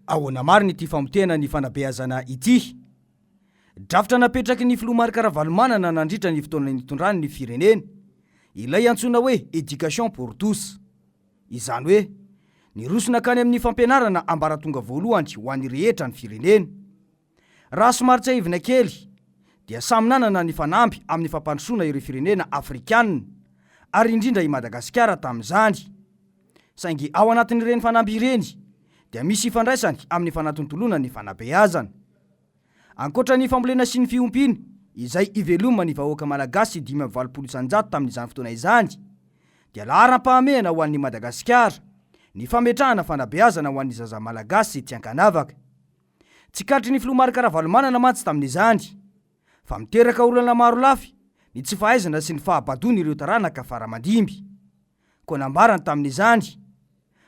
Ahoana Marina Ity Fanapotehana Fanabeazana Ity. Drafitra napetraky ny filomarika ara-valomanana nandritra ny fotoana nitondrany ny firenena. Ilay antsoina hoe éducation pour tous. Izany hoe nirosona kany amin'ny fampianarana ambaratonga voalohany ho an'ny rehetra ny firenena. Raha somary tsy haivina kely dia samy nanana ny fanamby amin'ny fampandrosoana ireo firenena afrikanina ary indrindra i Madagasikara tamin'izany. Saingy ao anatin'ireny fanamby ireny dia misy ifandraisany amin'ny fanatontolona ny fanabeazana. Ankoatra ny fambolena sy ny fiompiana izay iveloma ny vahoaka malagasy 5,700 tamin'izany fotoana izany, dia laharam-pahamehana ho an'ny Madagasikara ny fametrahana fanabeazana ho an'ny zaza malagasy tsy ankanavaka. Tsy katry ny filomarika ara-valomanana mantsy tamin'izany, fa miteraka olana maro lafy ny tsy fahaizana sy ny fahabadony ireo taranaka faramandimby. Koa nambarany tamin'izany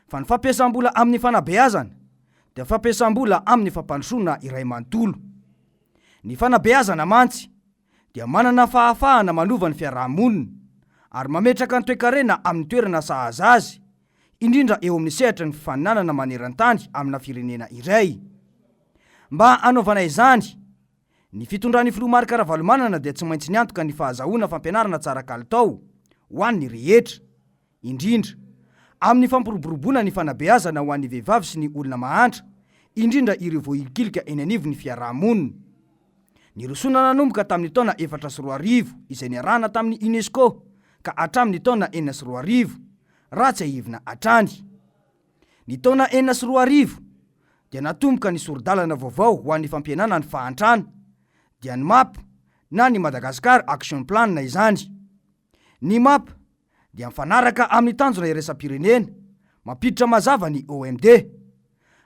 fa ny fampiasam-bola amin'ny fanabeazana dia fampiasam-bola amin'ny fampandrosoana iray manontolo. Ny fanabeazana mantsy dia manana fahafahana manova ny fiarahamonina ary mametraka ny toe-karena amin'ny toerana sahaza azy, indrindra eo amin'ny sehatra ny fifaninanana maneran-tany amina firenena iray. Mba hanaovana izany, ny fitondran'ny filomarika ara-valomanana dia tsy maintsy niantoka ny fahazahoana fampianarana tsara kalitao ho an'ny rehetra, indrindra amin'ny fampiroboroboana ny fanabeazana ho an'ny vehivavy sy ny olona mahantra, indrindra ireo voahilikilika eny anivon'ny fiarahamonina. Nirosona nanomboka tamin'ny taona 2004 izay niarahana tamin'ny UNESCO ka hatramin'ny taona 2004 raha tsy haivina hatrany. Ny taona 2004 dia natomboka ny sorodalana vaovao ho an'ny fampihenana ny fahantrana, dia ny MAP na ny Madagascar Action Plan na izany. Ny MAP dia mifanaraka amin'ny tanjona iraisam-pirenena mampiditra mazava ny OMD.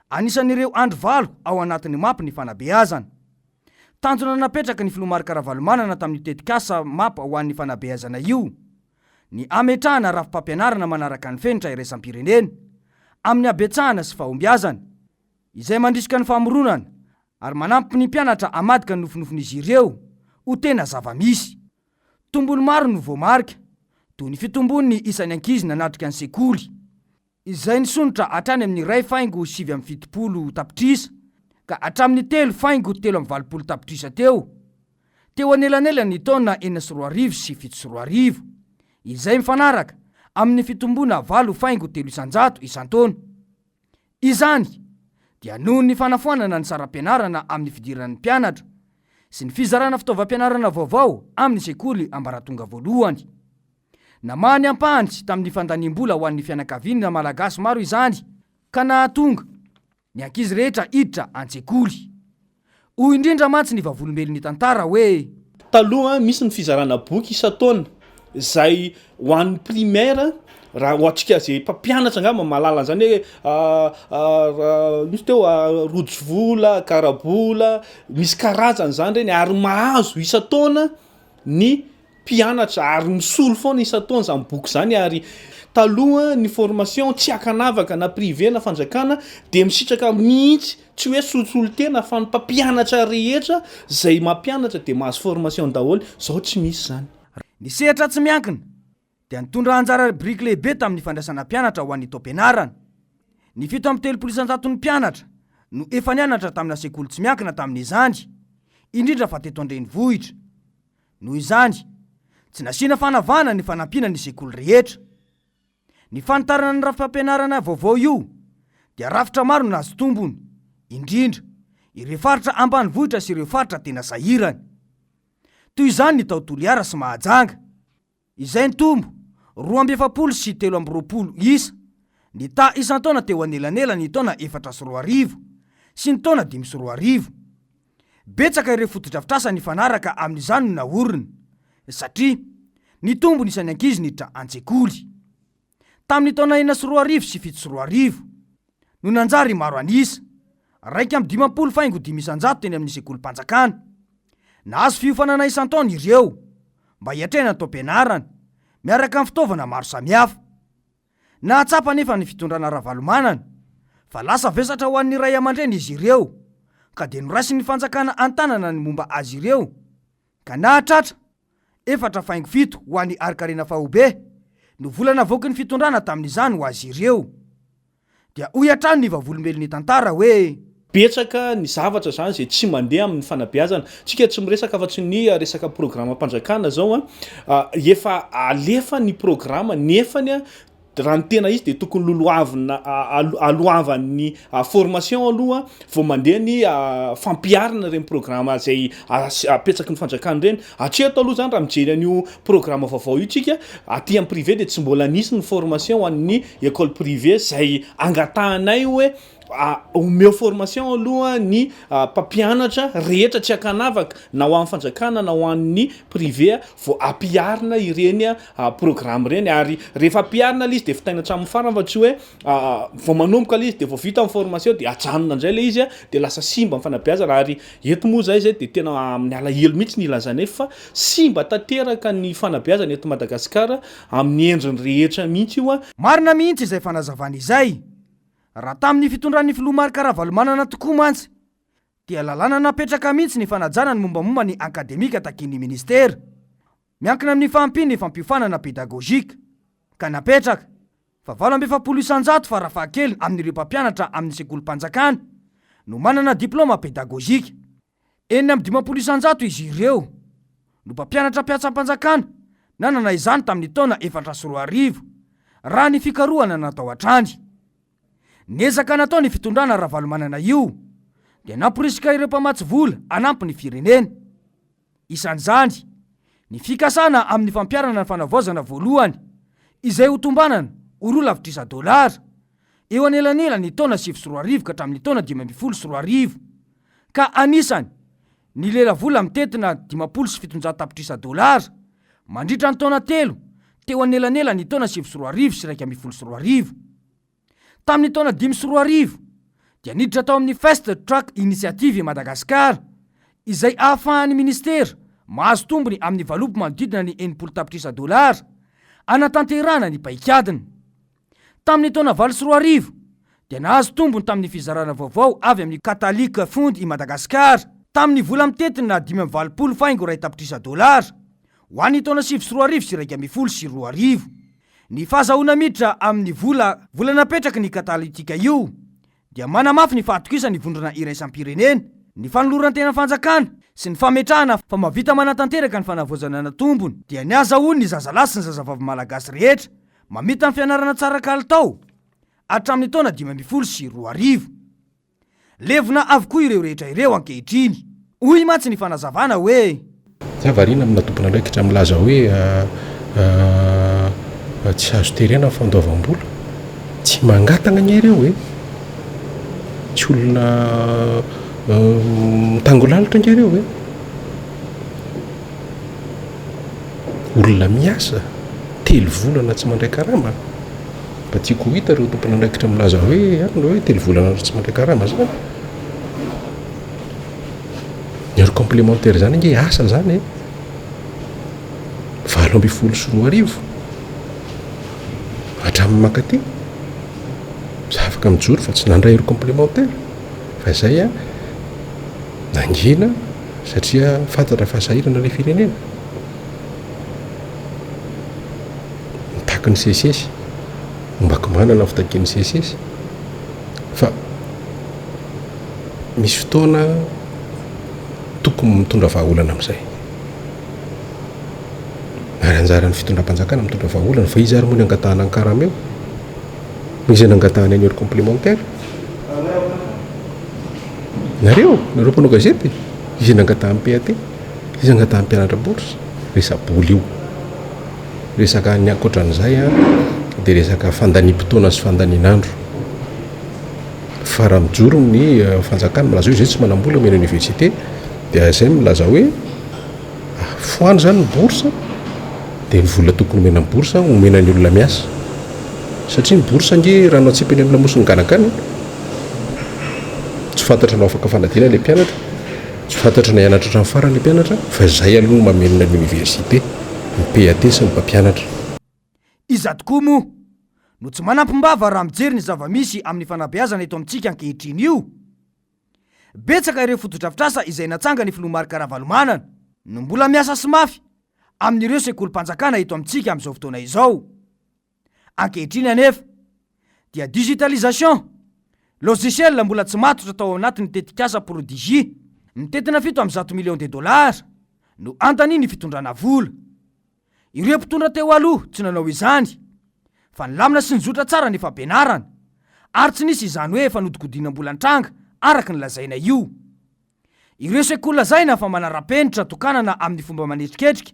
Anisan'ireo andro valo ao anatin'ny MAP ny fanabeazana. Tanjona napetraka ny filomarika ara-valomanana tamin'ny tetikasa MAP ho an'ny fanabeazana io ny ametrahana rafim-pampianarana manaraka ny fenitra iraisam-pirenena amin'ny abetsahana sy fahombiazana izay mandrisika ny famoronana ary manampy ny mpianatra hamadika ny nofinofin'izy ireo ho tena zava-misy. Tombony maro no voamarika toy ny fitombony isan'ny ankizy nanatrika ny sekoly izay nisonitra hatrany amin'ny 2,7 tapitrisa ka hatramin'ny 3,7 tapitrisa teo anelanela ny taona 4,3 sy 7,3 izay mifanaraka amin'ny fitombona 8,300 isan-taona. Izany dia noho ny fanafoanana ny saram-pianarana amin'ny fidiran'ny mpianatra sy ny fizarana fitaovam-pianarana vaovao amin'ny sekoly ambaratonga voalohany. Namany ampahantsy tamin'ny fandaniam-bola ho an'ny fianakaviana malagasy maro izany ka nahatonga ny ankizy rehetra hiditra an-tsekoly. Hoy indrindra mantsy ny vavolombelon'ny tantara hoe taloha misy ny fizarana boky isan-taona izay ho an'ny primaire raha ohatrika zay mpampianatra angamba mahalala zany hoe misy teo rojovola, karabola, misy karazany zany reny ary mahazo isan-taona ny mpianatra ary misolo foana isan-taona zany boky zany. Ary taloha ny formation tsy akanavaka na privé na fanjakana dia misitraka mihitsy tsy hoe solosolo tena fa ny mpampianatra rehetra zay mampianatra dia mahazo formation daholo. Zao tsy misy zany. Ny sehatra tsy miankina dia nitondra anjara biriky lehibe tamin'ny fandraisana mpianatra ho an'ny taom-pianarana. Ny 7,300 ny mpianatra no efa nianatra tamina sekoly tsy miankina tamin'izany, indrindra fa teto an-drenivohitra. Noho izany tsy nasiana fanavana ny fanampiana ny sekoly rehetra. Ny fanitarana ny rafim-pampianarana vaovao io dia rafitra maro no azo tombony, indrindra ireo faritra ambanivohitra sy ireo faritra tena sahirana. Toy izany ny taotolo iara sy mahajanga izay nitombo 2,7 sy 3,20 isa, ny ta isan-taona teo anelanela ny taona 4,2 sy ny taona 5,2. Betsaka ireo foto-drafitrasa ny fanaraka amin'izany no naorina satria ny tombo nisan'ny ankizy niditra an-tsekoly. Tamin'ny taona 4,2 sy 7,2 no nanjary maro anisa 1,500 teny amin'ny sekolim-panjakana. Nahazo fiofanana isan-taona ireo mba hiatrena ny taom-pianarana miaraka amin'ny fitaovana maro samihafa. Nahatsapa nefa ny fitondrana ara-valomanana fa lasa vesatra ho an'ny ray aman-dreny izy ireo ka dia noraisy ny fanjakana an-tanana ny momba azy ireo ka nahatratra 4,7 ho an'ny arikarena fahobe no volana voky ny fitondrana tamin'izany ho azy ireo. dia hoy hatrano ny vavolombelon'ny tantara hoe betsaka ny zavatra zany zay tsy mandeha amin'ny fanabeazana tsika tsy miresaka fa tsy ny resaka programa mpanjakana zao efa alefa ny programa nefany raha ny tena izy de tokony aloavan'ny formation aloha vao mandeha ny fampiarana reny programa zay apetsaky ny fanjakana reny atreto aloha zany raha mijery an'io programa vaovao io tsika aty amin'ny privé de tsy mbola nisy ny formation ho an'ny école privée zay angatahanay hoe omeo formation aloha ny mpampianatra rehetra tsy akanavaka na ho amin'ny fanjakana na ho an'ny privé vao ampiarina ireny programme reny ary rehefa ampiarina le izy de fitaina hatramin'ny farany fa tsy hoe vao manomboka le izy de vao vita amin'ny formation de ajanona indray le izy de lasa simba amin'ny fanabeazana ary eto moa zay de tena amin'ny alahelo mihitsy ny ilazanay fa simba tanteraka ny fanabeazana eto Madagasikara amin'ny endriny rehetra mihitsy io marina mihitsy izay fanazavana izay. Raha tamin'ny fitondran'ny filoha-kara-valomanana tokoa mantsy dia lalàna napetraka mihitsy ny fanajana ny mombamomba ny akademika takin'ny ministera miankina amin'ny fahampiany ny fampiofanana pedagogika ka napetraka fa 800 farafahakeliny amin'ireo mpampianatra amin'ny sekolim-panjakana no manana diplôma pedagogika, 500 izy ireo no mpampianatra mpiatsa-panjakana nanana izany tamin'ny taona 4 raha ny fikarohana natao hatrany. Nezaka natao ny fitondrana ra-valomanana io dia namporisika ireo mpamatsy vola anampy ny firenena. Isan'izany ny fikasana amin'ny fampiarana ny fanavaozana voalohany izay ho tombanana $10,000 eo anelanela ny taona 7 ka hatramin'ny taona 5 ka anisany ny lela vola mitetina $700 mandritra ny taona 3 teo anelanela ny taona 7 sy 12. Tamin'ny taona 5 dia niditra tao amin'ny Fast Track Initiative i Madagasikara izay ahafahan'ny ministera mahazo tombony amin'ny valopy manodidina ny $80 anatanterana ny paikadiny. Tamin'ny taona 9 dia nahazo tombony tamin'ny fizarana vaovao avy amin'ny Catholic Fund i Madagasikara tamin'ny vola mitetina $5.2 ho an'ny taona 7 sy 12. Ny fahazahoana miditra amin'ny vola napetraky ny katalitika io dia manamafy ny fahatokisany vondrona iraisam-pirenena, ny fanoloran-tena fanjakana sy ny fametrahana fa mavita manatanteraka ny fanavaozana natombony dia ny azahoany ny zazalahy sy ny zazavavy malagasy rehetra mamita ny fianarana tsara kalitao hatramin'ny taona 2012. Levona avokoa ireo rehetra ireo ankehitriny. Hoy mantsy ny fanazavana hoe zavarina amina tompona ndraikitra milaza hoe tsy azo terena fandoavam-bola tsy mangatana ny ireo hoe tsy olona mitangolalitra ny ireo hoe olona miasa 3 volana tsy mandray karama mba tiako hita ireo tompona ndraikitra milaza hoe arina hoe 3 volana tsy mandray karama zany ny complémentaire zany nge asa zany 20 hatramin'ny makaty za afaka mijoro fa tsy nandray ero complémentaire fa zay nangina satria fantatra fahasahirana le firenena mitaky ny sesesy mbaky manana fitakian'ny sesesy fa misy fotoana tokony mitondra vahaolana amin'izay ary anjaran'ny fitondram-panjakana mitondra vahaolana fa izy ary moa ny angatahana ny karama eo misy nangatahana ny ero complémentaire nareo mpanao gazety izy nangatahan'ny PAT izy angatahan'ny mpianatra bourse resaboly io resaka ny ankoatran'izay dia resaka fandaniam-potoana sy fandaninandro fa raha mijoro ny fanjakana milaza hoe zay tsy manambola mena université dia zay milaza hoe foany zany ny bourse dia ny vola tokony omena ny bourse omena ny olona miasa satria ny bourse nge raha no atsipany amin'ny lamosiny ganagana tsy fantatra no afaka fanadina le mpianatra tsy fantatra na hianatra hatramin'ny farany le mpianatra fa zay aloha mamenona ny université ny PAT sy ny mpampianatra. Iza tokoa moa no tsy manampy-mbava raha mijery ny zava-misy amin'ny fanabeazana eto amintsika ankehitriny io. Betsaka ireo fotodrafitrasa izay natsanga ny filoha-kara-valomanana no mbola miasa sy mafy amin'ireo sekolim-panjakana eto amintsika amin'izao fotoana izao. Ankehitriny anefa dia digitalisation. Logiciel mbola tsy matotra tao anatin'ny tetikasa prodigie. Mitetina fito amin'ny 100 millions de dollars no antany ny fitondrana vola. Ireo mpitondra teo aloha tsy nanao izany, fa nilamina sy nizotra tsara ny fampianarana, ary tsy nisy izany hoe fanodikodinam-bola an-tranga araka ny lazaina io. Ireo sekoly lazaina fa manara-penitra tokanana amin'ny fomba manetriketrika,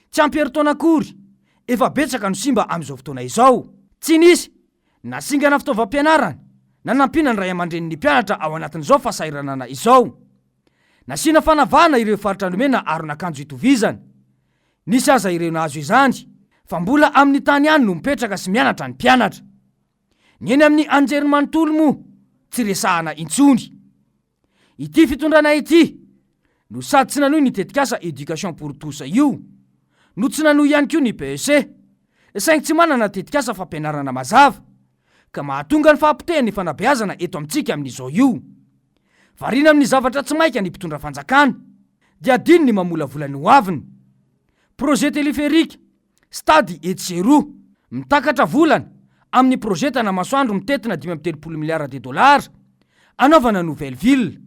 tsy ampy herintaona akory, efa betsaka no simba amin'izao fotoana izao. Tsy nisy nasingana fitaovam-pianarana na nampiana ny ray aman-drenin'ny mpianatra ao anatin'izao fahasahiranana izao. Nasiana fanavana ireo faritra nomena aron'akanjo itovizana. Nisy aza ireo nahazo izany, fa mbola amin'ny tany ihany no mipetraka sy mianatra ny mpianatra. Ny eny amin'ny anjery manontolo moa tsy resahana intsony. Ity fitondrana ity no sady tsy nanohy ny tetikasa éducation pour tous io, no tsy nanohy ihany koa ny PEC, saingy tsy manana tetikasa fampianarana mazava, ka mahatonga ny fahapotehan'ny fanabeazana eto amintsika amin'izao io. Varina amin'ny zavatra tsy maika ny mpitondra fanjakana, dia adiny ny mamolavola ny hoaviny. Projet teleférika stady etsero mitakatra volana amin'ny projetana masoandro mitetina 530 miliara de dollars anaovana nouvelle ville.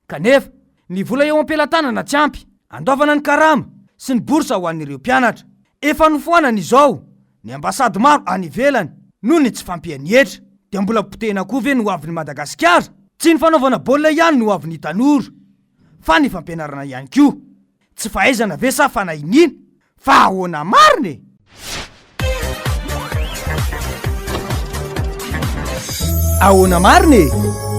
Kanefa ny vola eo am-pelatanana tsy ampy andaovana ny karama sy ny borsa ho an'ireo mpianatra. Efa nofoanana izao ny ambasady maro any ivelany noho ny tsy fampianietra, dia mbola potehina koa ve no hoavin'ny Madagasikara? Tsy ny fanaovana baolina ihany no hoavin'ny tanora, fa ny fampianarana ihany koa. Tsy fahaizana ve sa fanahinina? Fa ahoana marina e! Ahoana marina e!